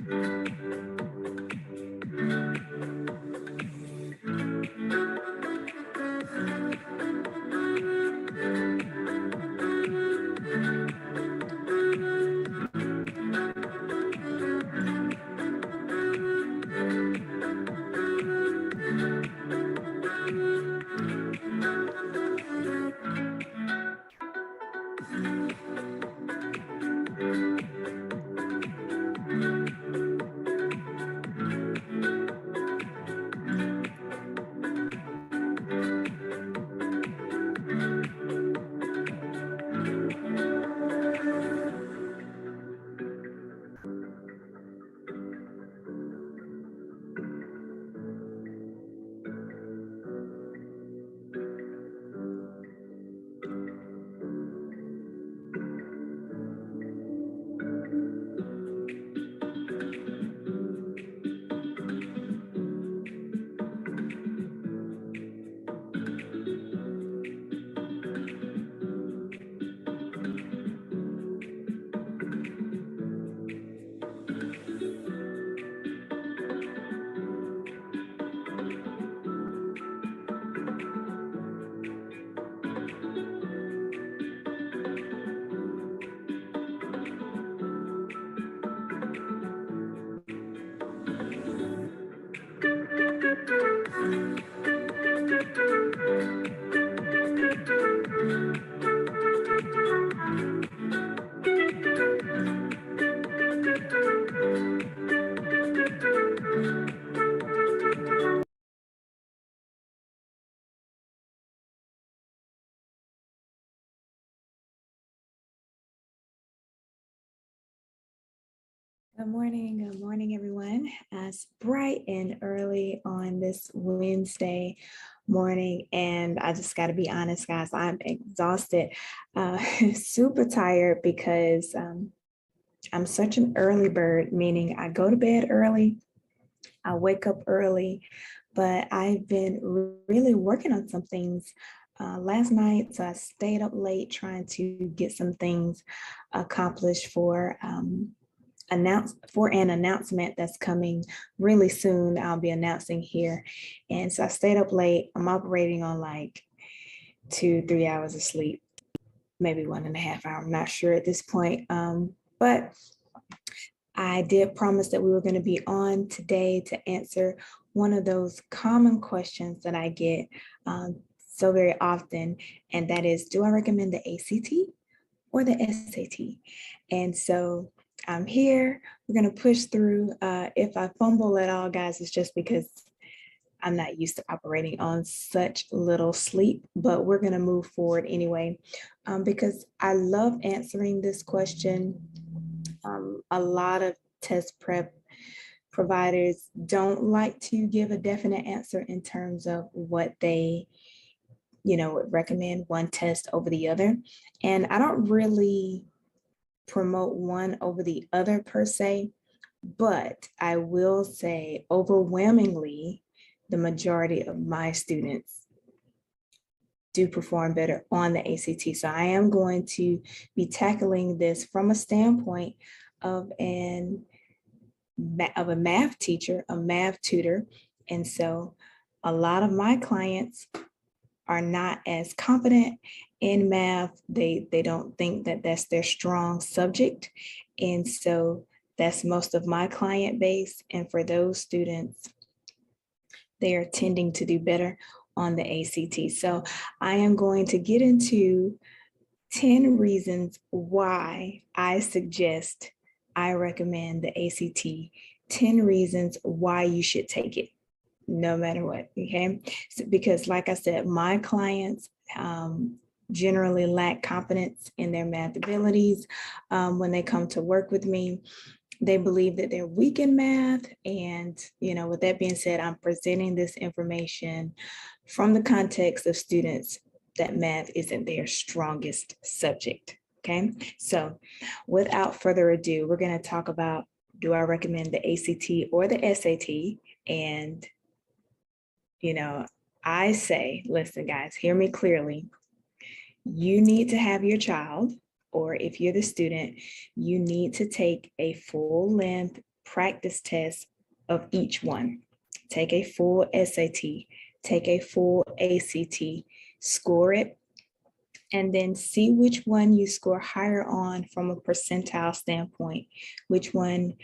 Good morning, everyone. It's bright and early on this Wednesday morning, and I just got to be honest, guys, I'm exhausted, super tired because I'm such an early bird, meaning I go to bed early, I wake up early, but I've been really working on some things last night, so I stayed up late trying to get some things accomplished for an announcement that's coming really soon. I'll be announcing here. And so I stayed up late. I'm operating on like 2-3 hours of sleep, maybe 1.5 hours. I'm not sure at this point. But I did promise that we were going to be on today to answer one of those common questions that I get so very often. And that is, do I recommend the ACT or the SAT? And so I'm here. We're going to push through. If I fumble at all, guys, it's just because I'm not used to operating on such little sleep, but we're going to move forward anyway, because I love answering this question. A lot of test prep providers don't like to give a definite answer in terms of what they would recommend one test over the other. And I don't really promote one over the other per se, but I will say overwhelmingly, the majority of my students do perform better on the ACT. So I am going to be tackling this from a standpoint of a math teacher, a math tutor. And so a lot of my clients are not as confident in math. They don't think that that's their strong subject. And so that's most of my client base. And for those students, they are tending to do better on the ACT. So I am going to get into 10 reasons why I recommend the ACT, 10 reasons why you should take it, no matter what, okay? So, because like I said, my clients generally lack confidence in their math abilities. When they come to work with me, they believe that they're weak in math. And, with that being said, I'm presenting this information from the context of students that math isn't their strongest subject, okay? So without further ado, we're gonna talk about, do I recommend the ACT or the SAT? And, I say, listen, guys, hear me clearly. You need to have your child, or if you're the student, you need to take a full-length practice tests of each one. Take a full SAT, take a full ACT, score it, and then see which one you score higher on from a percentile standpoint, which one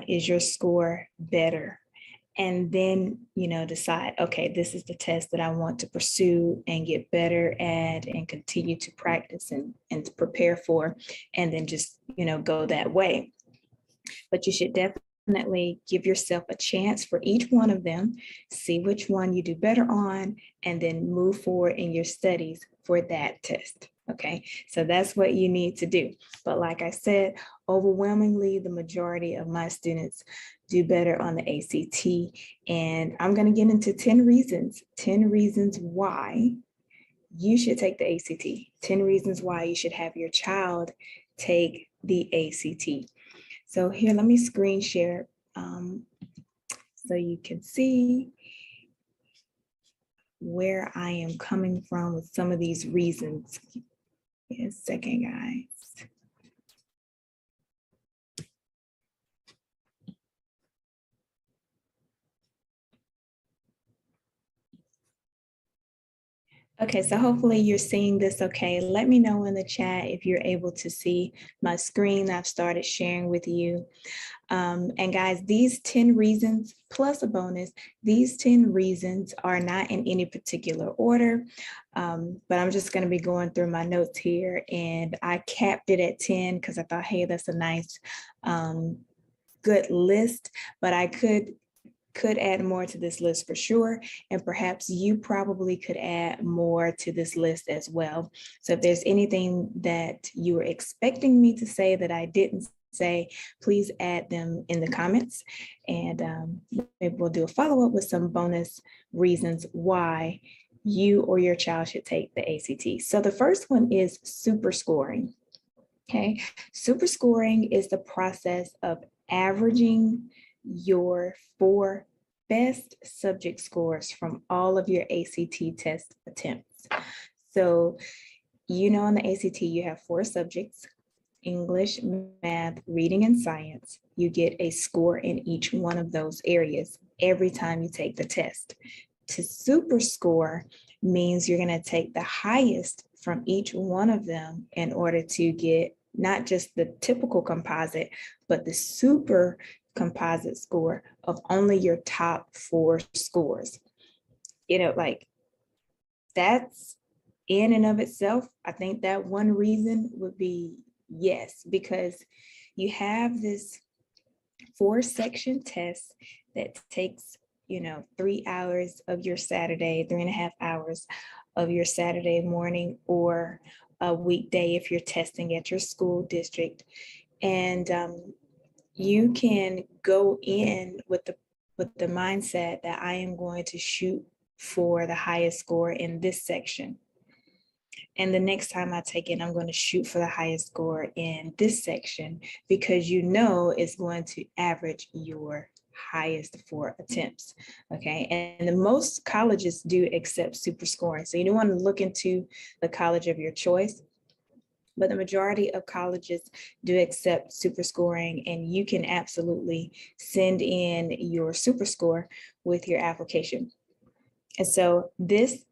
is your score better. And then, decide, okay, this is the test that I want to pursue and get better at and continue to practice and to prepare for, and then just, go that way. But you should definitely give yourself a chance for each one of them, see which one you do better on, and then move forward in your studies for that test. Okay, so that's what you need to do. But like I said, overwhelmingly, the majority of my students do better on the ACT. And I'm going to get into 10 reasons why you should take the ACT, 10 reasons why you should have your child take the ACT. So here, let me screen share so you can see where I am coming from with some of these reasons. Give me a second, guys. Okay, so hopefully you're seeing this okay. Let me know in the chat if you're able to see my screen I've started sharing with you. And guys, these 10 reasons plus a bonus, these 10 reasons are not in any particular order, but I'm just going to be going through my notes here, and I capped it at 10 because I thought, hey, that's a nice, good list, but I could add more to this list for sure. And perhaps you probably could add more to this list as well. So if there's anything that you were expecting me to say that I didn't say, please add them in the comments. And maybe we'll do a follow-up with some bonus reasons why you or your child should take the ACT. So the first one is super scoring. Okay, super scoring is the process of averaging your 4 best subject scores from all of your ACT test attempts. So, on the ACT, you have 4 subjects: English, math, reading, and science. You get a score in each one of those areas every time you take the test. To super score means you're going to take the highest from each one of them in order to get not just the typical composite, but the super composite score of only your top 4 scores. That's in and of itself, I think that one reason would be yes, because you have this 4-section test that takes 3 hours of your Saturday, 3.5 hours of your Saturday morning, or a weekday if you're testing at your school district. And you can go in with the mindset that I am going to shoot for the highest score in this section. And the next time I take it, I'm going to shoot for the highest score in this section, because it's going to average your highest 4 attempts. Okay. And the most colleges do accept super scoring. So you don't want to look into the college of your choice, but the majority of colleges do accept super scoring, and you can absolutely send in your super score with your application. And so this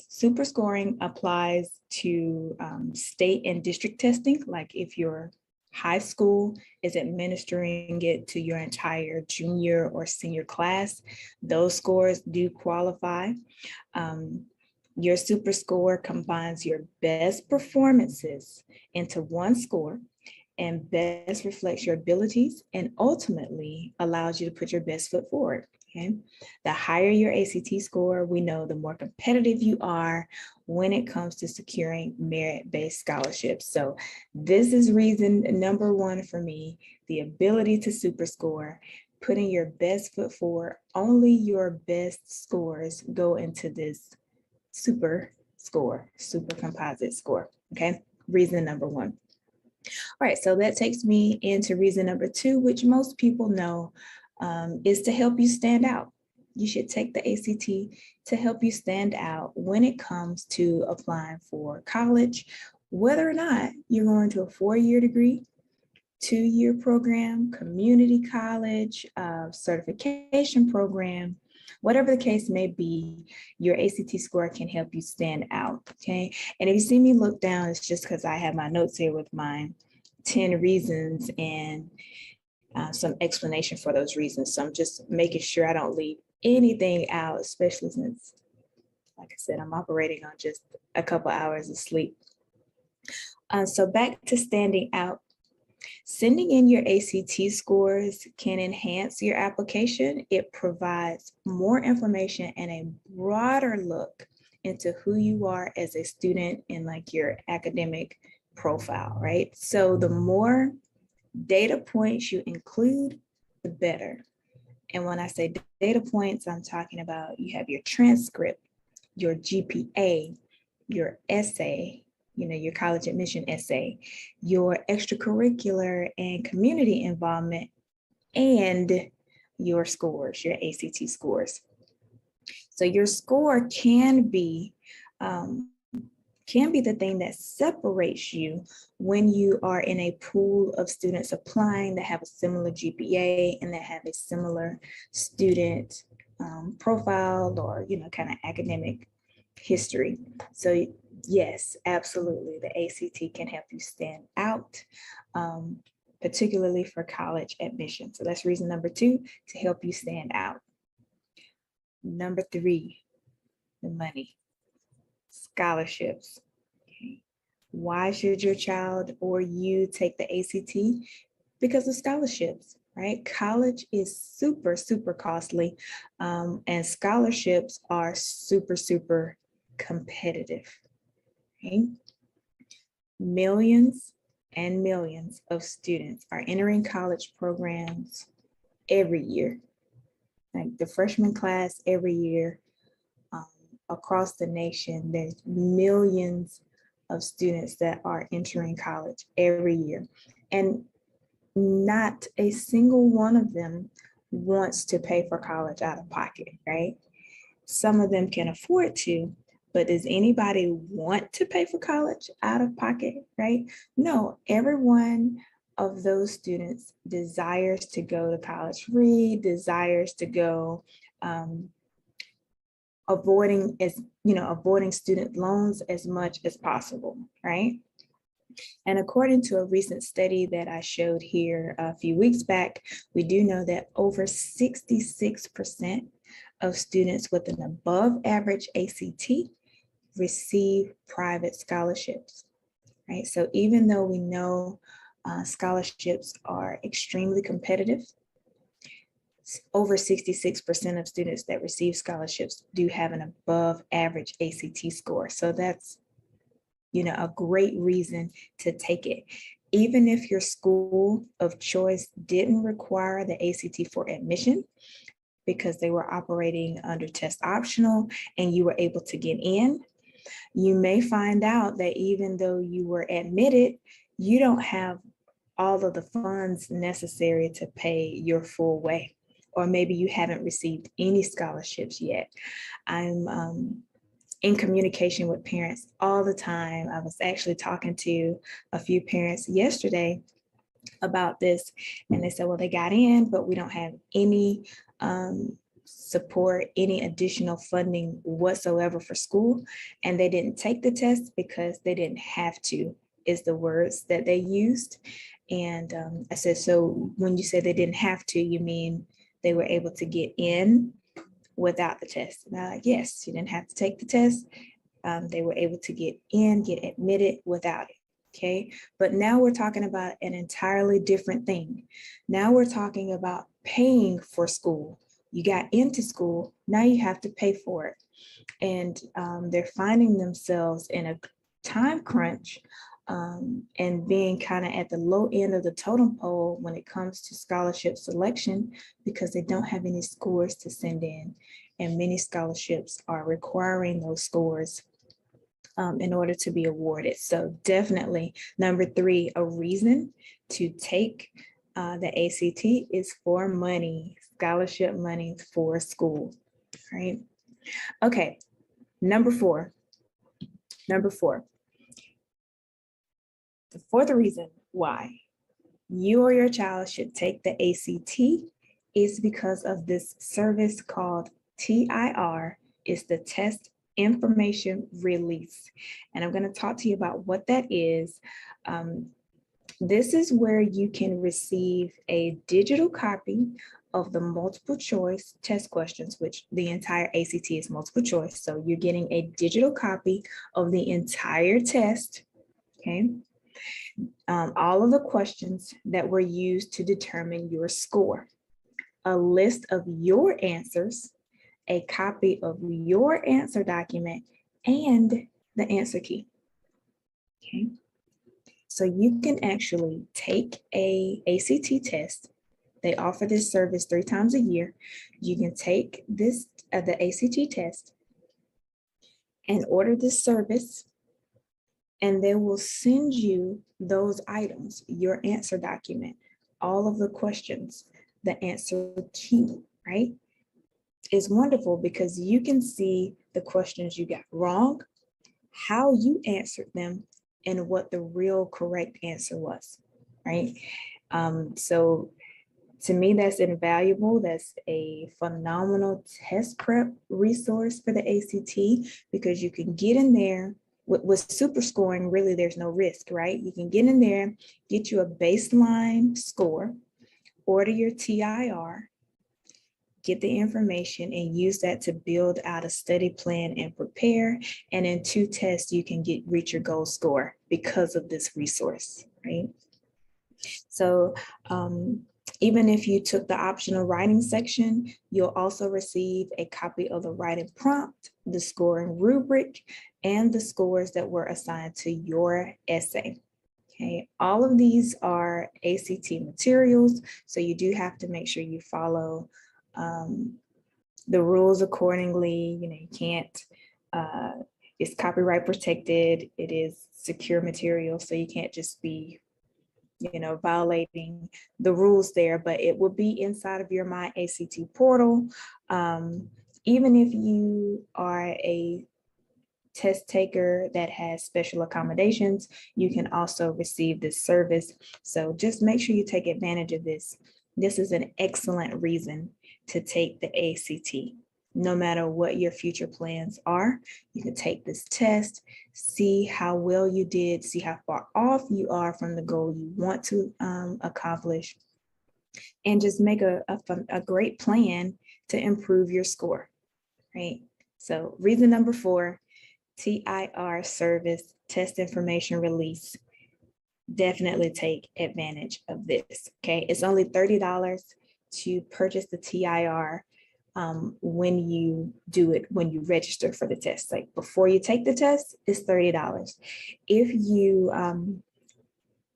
super scoring applies to state and district testing. Like if your high school is administering it to your entire junior or senior class, those scores do qualify. Your super score combines your best performances into one score and best reflects your abilities and ultimately allows you to put your best foot forward. Okay. The higher your ACT score, we know the more competitive you are when it comes to securing merit-based scholarships. So this is reason number 1 for me, the ability to super score, putting your best foot forward. Only your best scores go into this super composite score. Okay, reason number 1. All right, so that takes me into reason number 2, which most people know, is to help you stand out. You should take the ACT to help you stand out when it comes to applying for college, whether or not you're going to a 4-year degree 2-year program, community college, certification program, whatever the case may be, your ACT score can help you stand out, okay? And if you see me look down, it's just because I have my notes here with my 10 reasons and some explanation for those reasons. So I'm just making sure I don't leave anything out, especially since, like I said, I'm operating on just a couple hours of sleep. So back to standing out. Sending in your ACT scores can enhance your application. It provides more information and a broader look into who you are as a student and like your academic profile, right? So the more data points you include, the better. And when I say data points, I'm talking about you have your transcript, your GPA, your essay, your college admission essay, your extracurricular and community involvement, and your scores, your ACT scores. So your score can be the thing that separates you when you are in a pool of students applying that have a similar GPA and that have a similar student profile or, kind of academic history. So yes, absolutely, the ACT can help you stand out, particularly for college admission. So that's reason number 2, to help you stand out. Number 3, the money, scholarships. Okay. Why should your child or you take the ACT? Because of scholarships, right? College is super, super costly, and scholarships are super, super competitive. Okay? Millions and millions of students are entering college programs every year. Like the freshman class every year, across the nation, there's millions of students that are entering college every year. And not a single one of them wants to pay for college out of pocket, right? Some of them can afford to, but does anybody want to pay for college out of pocket, right? No, every one of those students desires to go to college free, desires to go, avoiding student loans as much as possible, right? And according to a recent study that I showed here a few weeks back, we do know that over 66% of students with an above average ACT receive private scholarships, right? So even though we know scholarships are extremely competitive, over 66% of students that receive scholarships do have an above average ACT score. So that's, a great reason to take it. Even if your school of choice didn't require the ACT for admission because they were operating under test optional and you were able to get in, you may find out that even though you were admitted, you don't have all of the funds necessary to pay your full way, or maybe you haven't received any scholarships yet. I'm in communication with parents all the time. I was actually talking to a few parents yesterday about this, and they said, well, they got in, but we don't have any support, any additional funding whatsoever for school. And they didn't take the test because they didn't have to, is the words that they used. And I said, so when you say they didn't have to, you mean they were able to get in without the test? And they're like, yes, you didn't have to take the test. They were able to get in, get admitted without it. Okay, but now we're talking about an entirely different thing. Now we're talking about paying for school. You got into school, now you have to pay for it. And they're finding themselves in a time crunch and being kind of at the low end of the totem pole when it comes to scholarship selection because they don't have any scores to send in. And many scholarships are requiring those scores in order to be awarded. So definitely number 3, a reason to take the ACT is for money, scholarship money for school, right? Okay, number 4. The 4th reason why you or your child should take the ACT is because of this service called TIR. It's the Test Information Release. And I'm going to talk to you about what that is. This is where you can receive a digital copy of the multiple choice test questions, which the entire ACT is multiple choice. So you're getting a digital copy of the entire test, okay? All of the questions that were used to determine your score, a list of your answers, a copy of your answer document, and the answer key, okay? So you can actually take a ACT test. They offer this service 3 times a year. You can take this, the ACT test, and order this service, and they will send you those items, your answer document, all of the questions, the answer key, right? It's wonderful because you can see the questions you got wrong, how you answered them, and what the real correct answer was, right? So to me, that's invaluable. That's a phenomenal test prep resource for the ACT because you can get in there with super scoring. Really, there's no risk, right? You can get in there, get you a baseline score, order your TIR, get the information and use that to build out a study plan and prepare. And in 2 tests, you can reach your goal score because of this resource, right? So even if you took the optional writing section, you'll also receive a copy of the writing prompt, the scoring rubric, and the scores that were assigned to your essay. Okay, all of these are ACT materials, so you do have to make sure you follow the rules accordingly. You know, you can't, it's copyright protected, it is secure material, so you can't just be, you know, violating the rules there, but it will be inside of your My ACT portal. Even if you are a test taker that has special accommodations, you can also receive this service. So just make sure you take advantage of this. This is an excellent reason to take the ACT. No matter what your future plans are, you can take this test, see how well you did, see how far off you are from the goal you want to accomplish, and just make a great plan to improve your score, right? So reason number 4, TIR service, test information release. Definitely take advantage of this, okay? It's only $30 to purchase the TIR when you do it, when you register for the test. Like before you take the test, it's $30. If you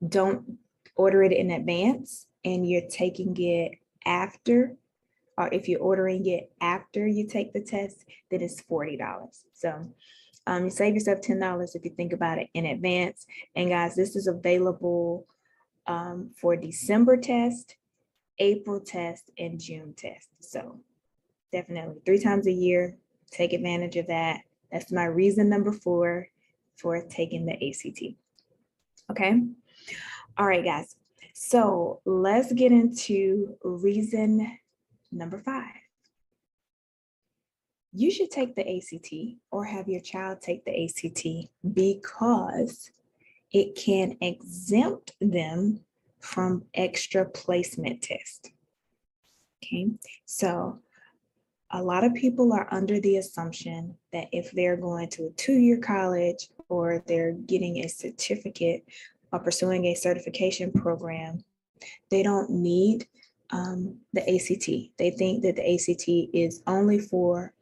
don't order it in advance and you're taking it after, or if you're ordering it after you take the test, then it's $40. So you save yourself $10 if you think about it in advance. And guys, this is available for December test, April test, and June test. So definitely 3 times a year, take advantage of that. That's my reason number 4 for taking the ACT. Okay. All right, guys. So let's get into reason number 5. You should take the ACT or have your child take the ACT because it can exempt them from extra placement tests. Okay, so a lot of people are under the assumption that if they're going to a 2-year college or they're getting a certificate or pursuing a certification program, they don't need the ACT. They think that the ACT is only for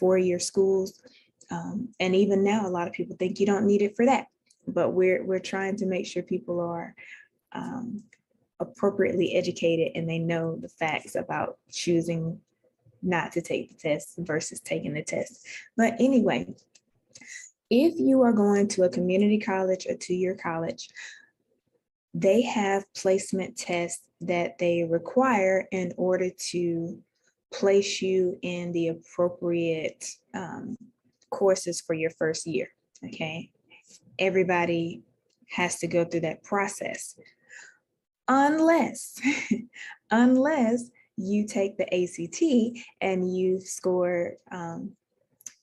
4-year schools. And even now, a lot of people think you don't need it for that. But we're trying to make sure people are appropriately educated and they know the facts about choosing not to take the test versus taking the test. But anyway, if you are going to a community college or 2-year college, they have placement tests that they require in order to place you in the appropriate courses for your first year, okay? Everybody has to go through that process. unless, unless you take the ACT and you score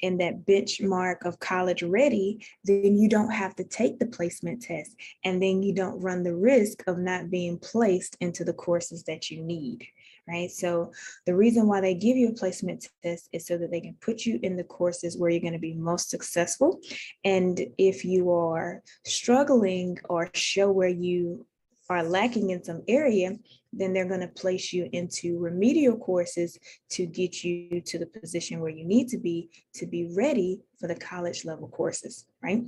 in that benchmark of college ready, then you don't have to take the placement test. And then you don't run the risk of not being placed into the courses that you need, right? So the reason why they give you a placement test is so that they can put you in the courses where you're going to be most successful. And if you are struggling or show where you are lacking in some area, then they're going to place you into remedial courses to get you to the position where you need to be ready for the college level courses, right?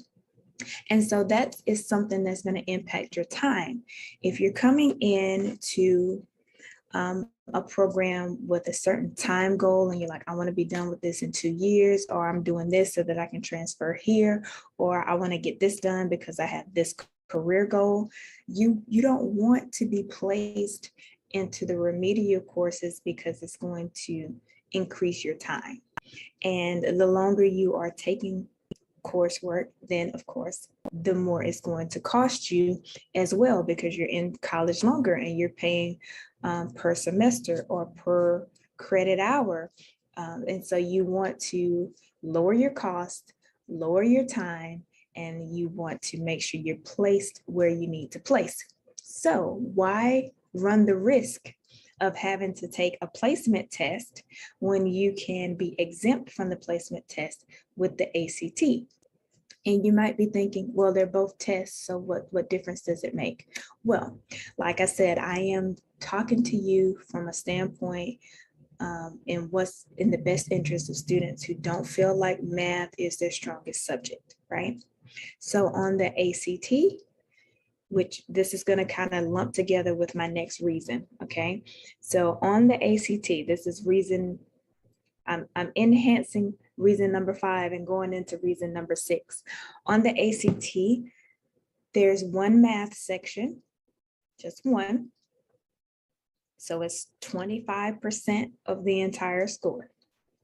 And so that is something that's going to impact your time. If you're coming in to a program with a certain time goal and you're like, I want to be done with this in 2 years, or I'm doing this so that I can transfer here, or I want to get this done because I have this career goal, you don't want to be placed into the remedial courses because it's going to increase your time. And the longer you are taking coursework, then of course, the more it's going to cost you as well, because you're in college longer and you're paying per semester or per credit hour. And so you want to lower your cost, lower your time, and you want to make sure you're placed where you need to place. So why run the risk of having to take a placement test when you can be exempt from the placement test with the ACT? And you might be thinking, well, they're both tests, so what difference does it make? Well, like I said, I am talking to you from a standpoint in what's in the best interest of students who don't feel like math is their strongest subject, right? So on the ACT, which this is going to kind of lump together with my next reason, okay? So on the ACT, this is reason, I'm enhancing reason number 5 and going into reason number 6. On the ACT, there's one math section, just one. So it's 25% of the entire score.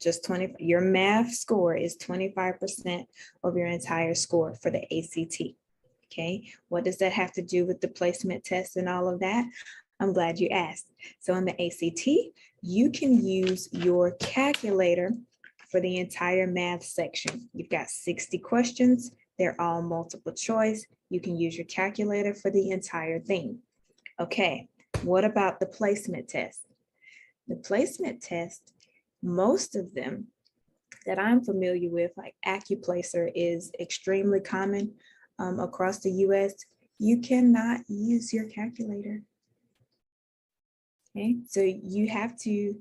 Just 20, your math score is 25% of your entire score for the ACT. Okay, what does that have to do with the placement test and all of that? I'm glad you asked. So on the ACT, you can use your calculator for the entire math section. You've got 60 questions. They're all multiple choice. You can use your calculator for the entire thing. Okay, what about the placement test? The placement test, most of them that I'm familiar with, like AccuPlacer is extremely common across the US. You cannot use your calculator. Okay, so you have to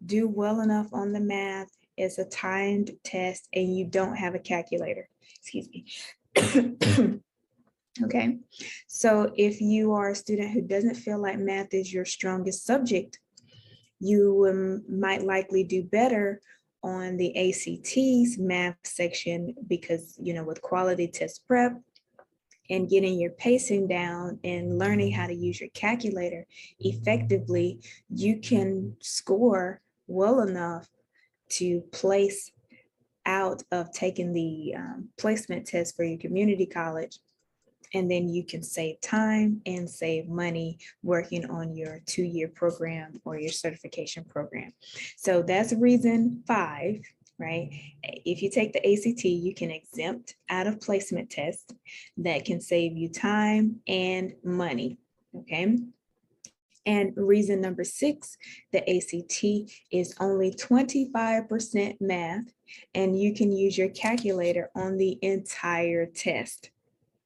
do well enough on the math. It's a timed test and you don't have a calculator. Excuse me. Okay, so if you are a student who doesn't feel like math is your strongest subject, you might likely do better on the ACT's math section because, you know, with quality test prep and getting your pacing down and learning how to use your calculator effectively, you can score well enough to place out of taking the placement test for your community college. And then you can save time and save money working on your 2-year program or your certification program. So that's reason 5, right? If you take the ACT, you can exempt out of placement tests that can save you time and money, okay? And reason number 6, the ACT is only 25% math, and you can use your calculator on the entire test.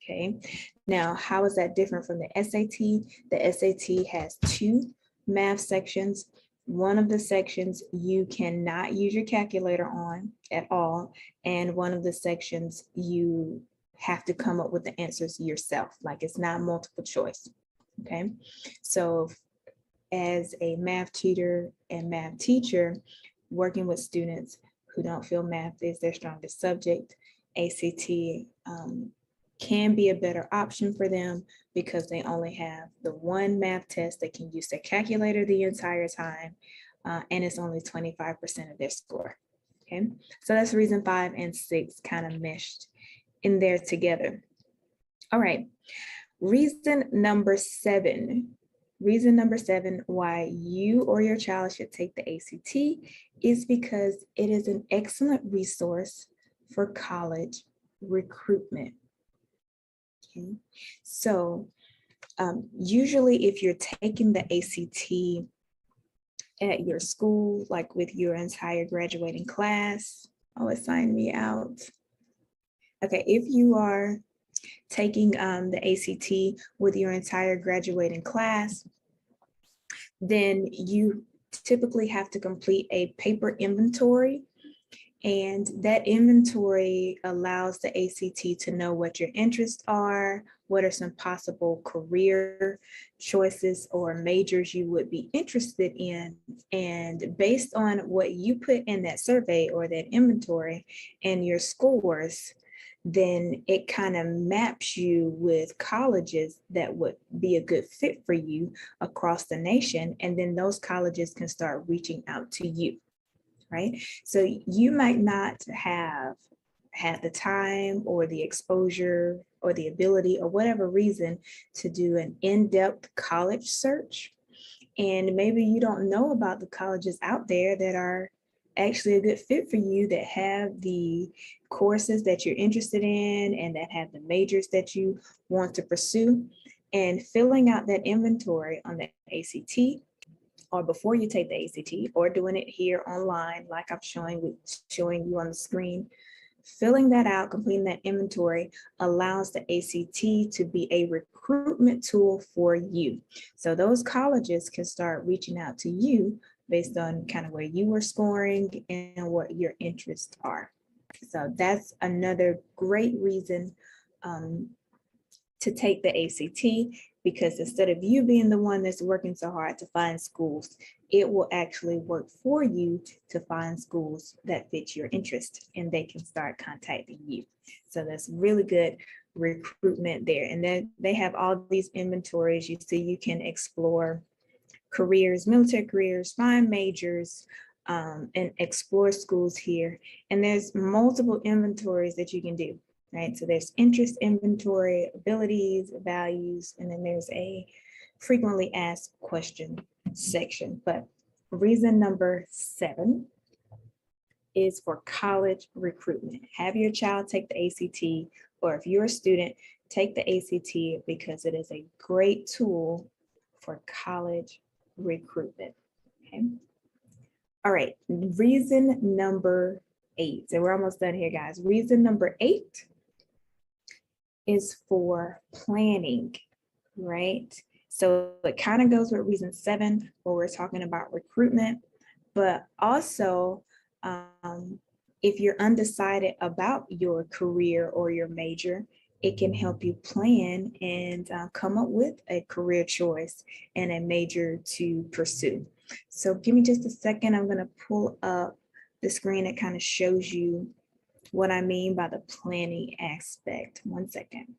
Okay, now how is that different from the SAT? The SAT has 2 math sections. One of the sections you cannot use your calculator on at all, and one of the sections you have to come up with the answers yourself, like it's not multiple choice. Okay, so as a math tutor and math teacher working with students who don't feel math is their strongest subject, ACT can be a better option for them because they only have the one math test. They can use their calculator the entire time, and it's only 25% of their score. Okay, so that's reason 5 and 6 kind of meshed in there together. All right, reason number 7. reason number 7 why you or your child should take the ACT is because it is an excellent resource for college recruitment. Okay, so usually if you're taking the ACT at your school, like with your entire graduating class, oh, it signed me out. Okay, if you are taking the ACT with your entire graduating class, then you typically have to complete a paper inventory. And that inventory allows the ACT to know what your interests are, what are some possible career choices or majors you would be interested in. And based on what you put in that survey or that inventory and your scores, then it kind of maps you with colleges that would be a good fit for you across the nation. And then those colleges can start reaching out to you. Right? So you might not have had the time or the exposure or the ability or whatever reason to do an in-depth college search. And maybe you don't know about the colleges out there that are actually a good fit for you, that have the courses that you're interested in and that have the majors that you want to pursue. And filling out that inventory on the ACT or before you take the ACT, or doing it here online, like I'm showing you on the screen, filling that out, completing that inventory allows the ACT to be a recruitment tool for you. So those colleges can start reaching out to you based on kind of where you were scoring and what your interests are. So that's another great reason to take the ACT, because instead of you being the one that's working so hard to find schools, it will actually work for you to find schools that fit your interest, and they can start contacting you. So that's really good recruitment there. And then they have all these inventories. You see, you can explore careers, military careers, find majors, and explore schools here. And there's multiple inventories that you can do. Right, so there's interest inventory, abilities, values, and then there's a frequently asked question section. But reason number 7 is for college recruitment. Have your child take the ACT, or if you're a student, take the ACT because it is a great tool for college recruitment. Okay. All right, reason number 8. So we're almost done here, guys. Reason number 8 is for planning, right? So it kind of goes with reason 7, where we're talking about recruitment, but also if you're undecided about your career or your major, it can help you plan and come up with a career choice and a major to pursue. So give me just a second. I'm going to pull up the screen that kind of shows you what I mean by the planning aspect. One second.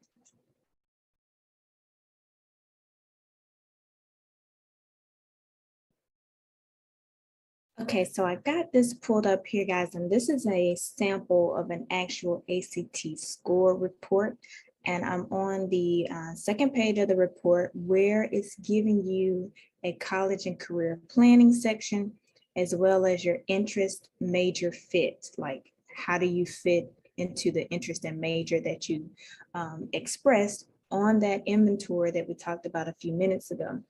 Okay, so I got this pulled up here, guys, and this is a sample of an actual ACT score report. And I'm on the second page of the report, where it's giving you a college and career planning section, as well as your interest major fit, like how do you fit into the interest and major that you expressed on that inventory that we talked about a few minutes ago.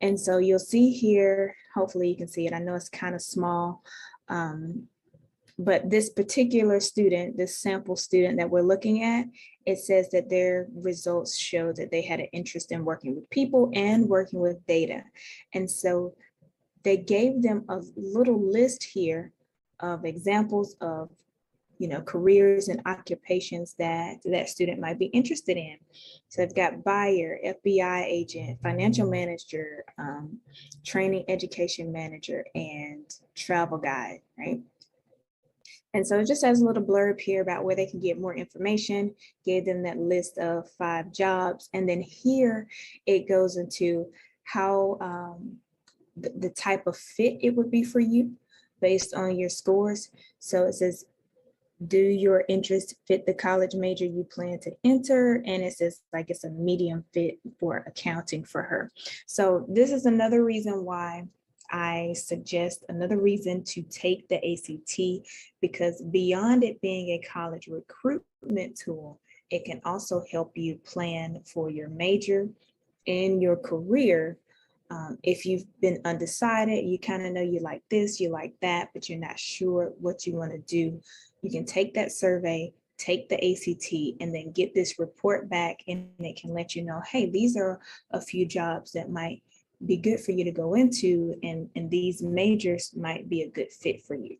And so you'll see here, hopefully you can see it. I know it's kind of small, but this particular student, this sample student that we're looking at, it says that their results show that they had an interest in working with people and working with data. And so they gave them a little list here of examples of careers and occupations that that student might be interested in. So they've got buyer, FBI agent, financial manager, training education manager, and travel guide, right? And so it just has a little blurb here about where they can get more information, gave them that list of 5 jobs. And then here it goes into how the type of fit it would be for you based on your scores. So it says do your interests fit the college major you plan to enter? And it says like it's a medium fit for accounting for her. So this is another reason why I suggest another reason to take the ACT, because beyond it being a college recruitment tool, it can also help you plan for your major in your career. If you've been undecided, you kind of know you like this, you like that, but you're not sure what you want to do, you can take that survey, take the ACT, and then get this report back, and it can let you know, hey, these are a few jobs that might be good for you to go into, and these majors might be a good fit for you.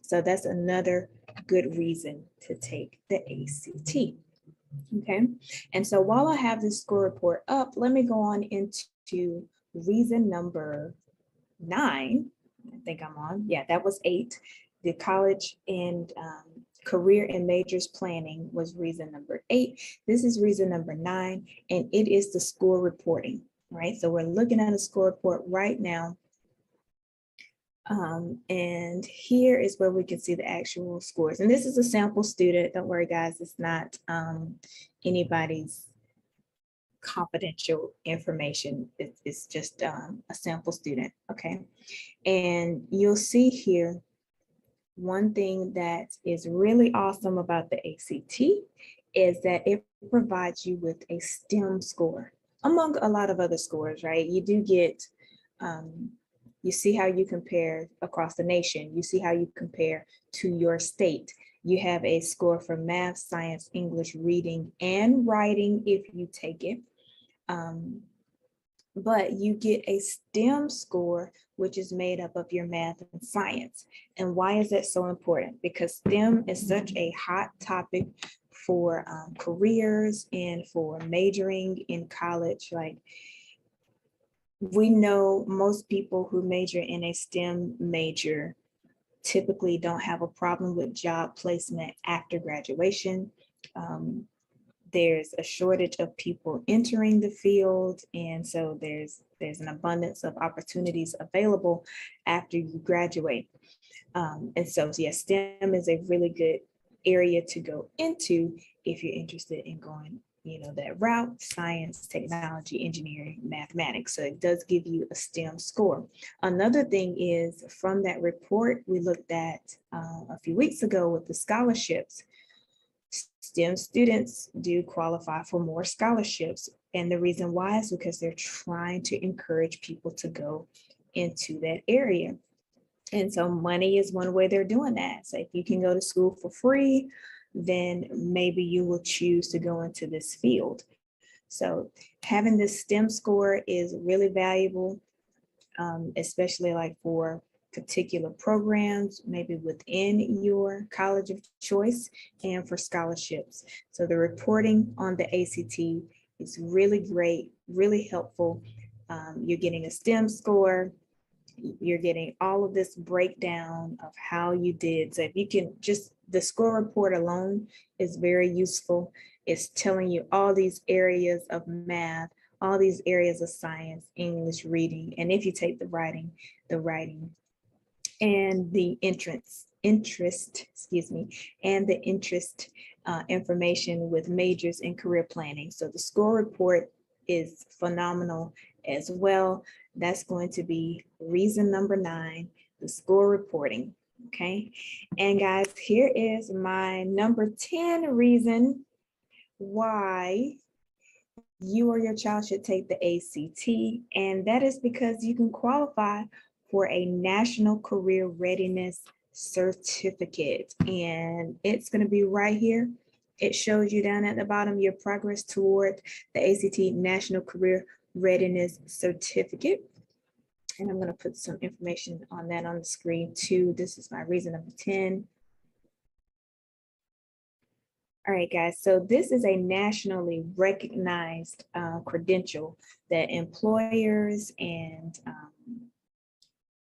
So that's another good reason to take the ACT. Okay, and so while I have this score report up, let me go on into reason number 9. I think I'm on. Yeah, that was 8. The college and career and majors planning was reason number 8. This is reason number 9, and it is the score reporting, right? So we're looking at a score report right now. And here is where we can see the actual scores. And this is a sample student. Don't worry, guys. It's not anybody's confidential information. It's just a sample student. Okay. And you'll see here, one thing that is really awesome about the ACT is that it provides you with a STEM score, among a lot of other scores, right? You do get, you see how you compare across the nation. You see how you compare to your state. You have a score for math, science, English, reading, and writing if you take it. But you get a STEM score, which is made up of your math and science. And why is that so important? Because STEM is such a hot topic for careers and for majoring in college. Like, we know most people who major in a STEM major typically don't have a problem with job placement after graduation. There's a shortage of people entering the field, and so there's an abundance of opportunities available after you graduate. And so, yes, STEM is a really good area to go into if you're interested in going, that route: science, technology, engineering, mathematics. So it does give you a STEM score. Another thing is, from that report we looked at a few weeks ago with the scholarships, STEM students do qualify for more scholarships. And the reason why is because they're trying to encourage people to go into that area. And so money is one way they're doing that. So if you can go to school for free, then maybe you will choose to go into this field. So having this STEM score is really valuable, especially like for particular programs, maybe within your college of choice, and for scholarships. So the reporting on the ACT is really great, really helpful. You're getting a STEM score. You're getting all of this breakdown of how you did. So if you can just, the score report alone is very useful. It's telling you all these areas of math, all these areas of science, English, reading, and if you take the writing, and the interest, and the interest information with majors in career planning. So the score report is phenomenal as well. That's going to be reason number 9, the score reporting. Okay. And guys, here is my number 10 reason why you or your child should take the ACT. And that is because you can qualify for a National Career Readiness Certificate. And it's going to be right here. It shows you down at the bottom your progress toward the ACT National Career Readiness Certificate. And I'm going to put some information on that on the screen too. This is my reason number 10. All right, guys, so this is a nationally recognized credential that employers and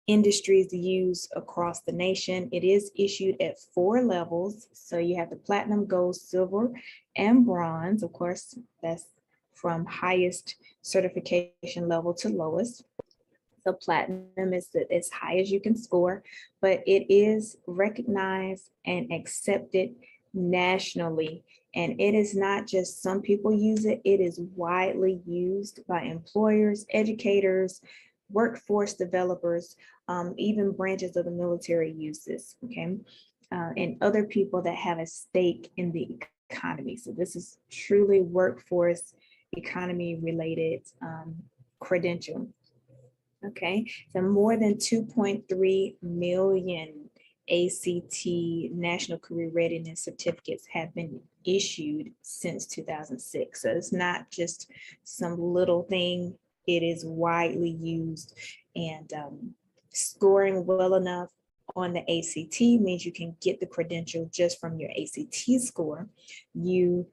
industries use across the nation. It is issued at 4 levels. So you have the platinum, gold, silver, and bronze. Of course, that's from highest certification level to lowest. So platinum is as high as you can score, but it is recognized and accepted nationally. And it is not just some people use it, it is widely used by employers, educators, workforce developers, even branches of the military use this, okay? And other people that have a stake in the economy. So this is truly workforce economy related credential. Okay, so more than 2.3 million ACT National Career Readiness Certificates have been issued since 2006. So it's not just some little thing, it is widely used, and scoring well enough on the ACT means you can get the credential just from your ACT score. You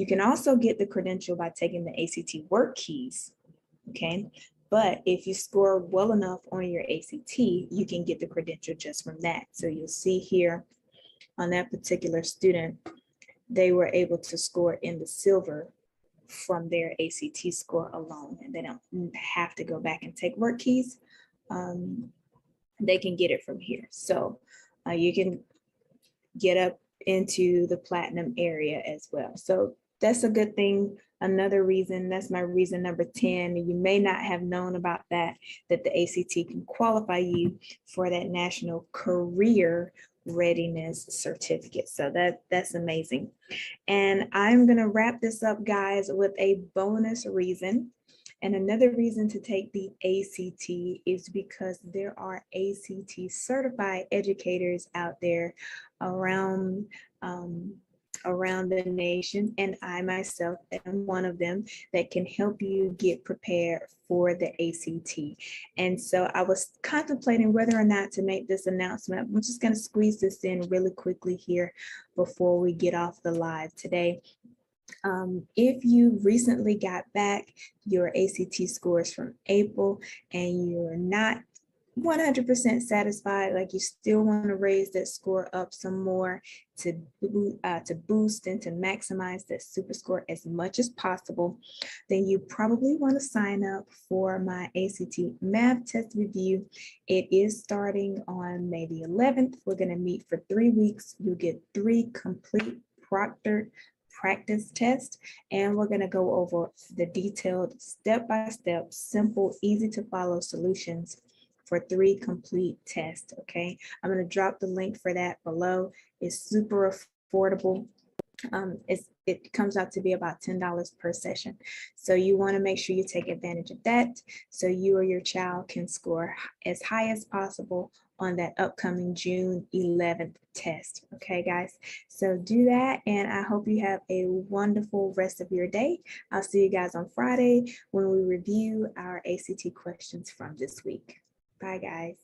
can also get the credential by taking the ACT work keys, okay? But if you score well enough on your ACT, you can get the credential just from that. So you'll see here on that particular student, they were able to score in the silver from their ACT score alone, and they don't have to go back and take work keys. They can get it from here. So you can get up into the platinum area as well. So that's a good thing. Another reason, that's my reason number 10, you may not have known about that the ACT can qualify you for that National Career Readiness Certificate. So that's amazing. And I'm gonna wrap this up, guys, with a bonus reason. And another reason to take the ACT is because there are ACT certified educators out there around the nation, and I myself am one of them that can help you get prepared for the ACT. And so I was contemplating whether or not to make this announcement. I'm just going to squeeze this in really quickly here before we get off the live today. If you recently got back your ACT scores from April and you're not 100% satisfied, like you still want to raise that score up some more to boost and to maximize that super score as much as possible, then you probably want to sign up for my ACT math test review. It is starting on May the 11th. We're going to meet for 3 weeks. You'll get 3 complete proctored practice tests, and we're going to go over the detailed step-by-step, simple, easy to follow solutions for 3 complete tests. Okay, I'm going to drop the link for that below. It's super affordable. It comes out to be about $10 per session. So you want to make sure you take advantage of that so you or your child can score as high as possible on that upcoming June 11th test. Okay, guys, so do that, and I hope you have a wonderful rest of your day. I'll see you guys on Friday when we review our ACT questions from this week. Bye, guys.